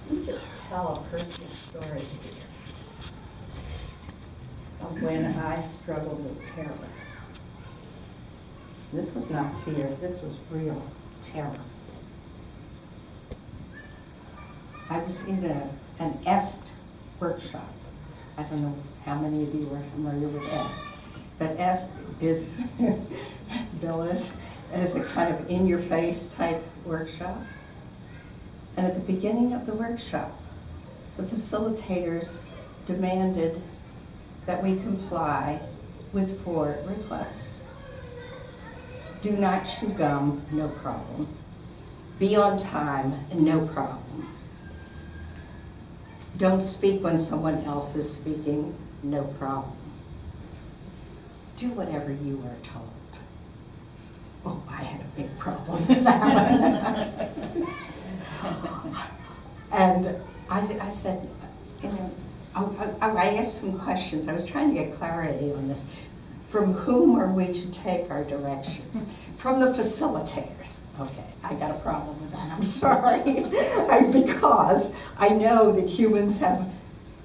Let me just tell a personal story here of when I struggled with terror. This was not fear, this was real terror. I was in an EST workshop. I don't know how many of you are familiar with EST, but EST is, Bill is a kind of in-your-face type workshop. And at the beginning of the workshop, the facilitators demanded that we comply with 4 requests. Do not chew gum, no problem. Be on time, no problem. Don't speak when someone else is speaking, no problem. Do whatever you are told. Oh, I had a big problem with that one. And I said, you know, I asked some questions. I was trying to get clarity on this. From whom are we to take our direction? From the facilitators. Okay, I got a problem with that, I'm sorry. Because I know that humans have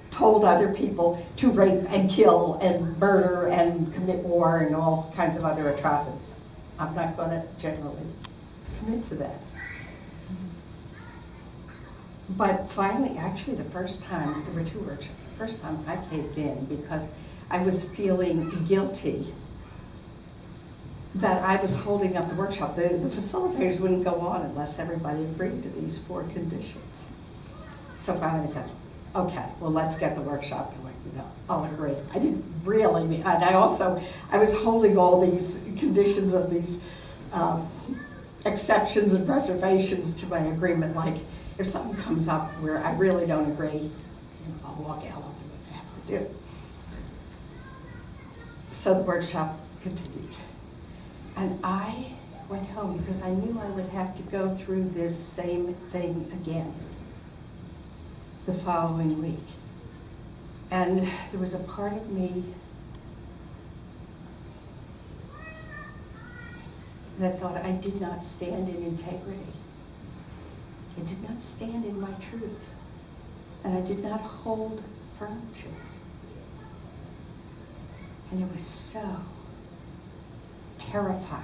told other people to rape and kill and murder and commit war and all kinds of other atrocities. I'm not going to generally commit to that. But finally, actually the first time, there were 2 workshops, the first time I caved in because I was feeling guilty that I was holding up the workshop. The facilitators wouldn't go on unless everybody agreed to these 4 conditions. So finally I said, okay, well let's get the workshop going. You know, I'll agree. I didn't really, and I was holding all these conditions of these exceptions and reservations to my agreement, like if something comes up where I really don't agree, you know, I'll walk out, I'll do what I have to do. So the workshop continued. And I went home because I knew I would have to go through this same thing again the following week. And there was a part of me that thought I did not stand in integrity. I did not stand in my truth. And I did not hold firm to it. And it was so terrified.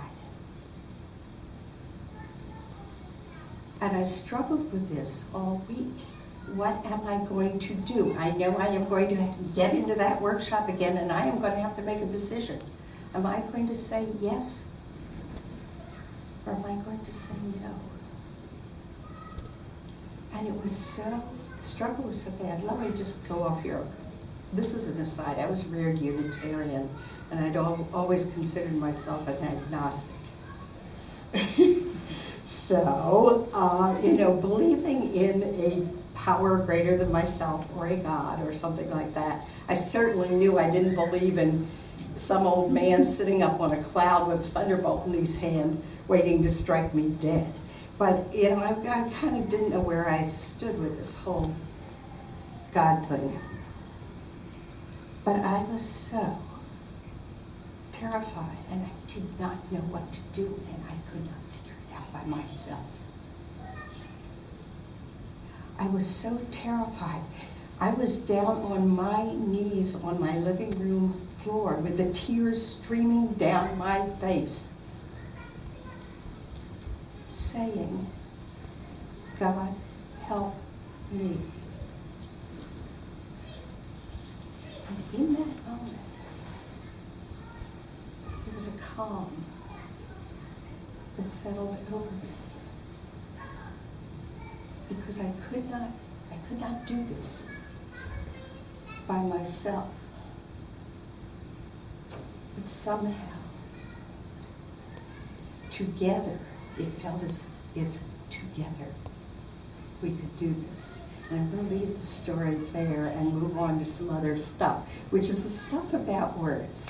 And I struggled with this all week. What am I going to do? I know I am going to have to get into that workshop again and I am going to have to make a decision. Am I going to say yes? Or am I going to say no? And it was so, the struggle was so bad. Let me just go off here. This is an aside. I was reared Unitarian, and I'd always considered myself an agnostic. So, you know, believing in a power greater than myself or a God or something like that, I certainly knew I didn't believe in some old man sitting up on a cloud with a thunderbolt in his hand waiting to strike me dead. But, you know, I kind of didn't know where I stood with this whole God thing. But I was so terrified, and I did not know what to do, and I could not figure it out by myself. I was so terrified. I was down on my knees on my living room floor with the tears streaming down my face, saying, God, help me. And in that moment, there was a calm that settled over me. Because I could not do this by myself. But somehow, together, it felt as if together we could do this. And I'm going to leave the story there and move on to some other stuff, which is the stuff about words.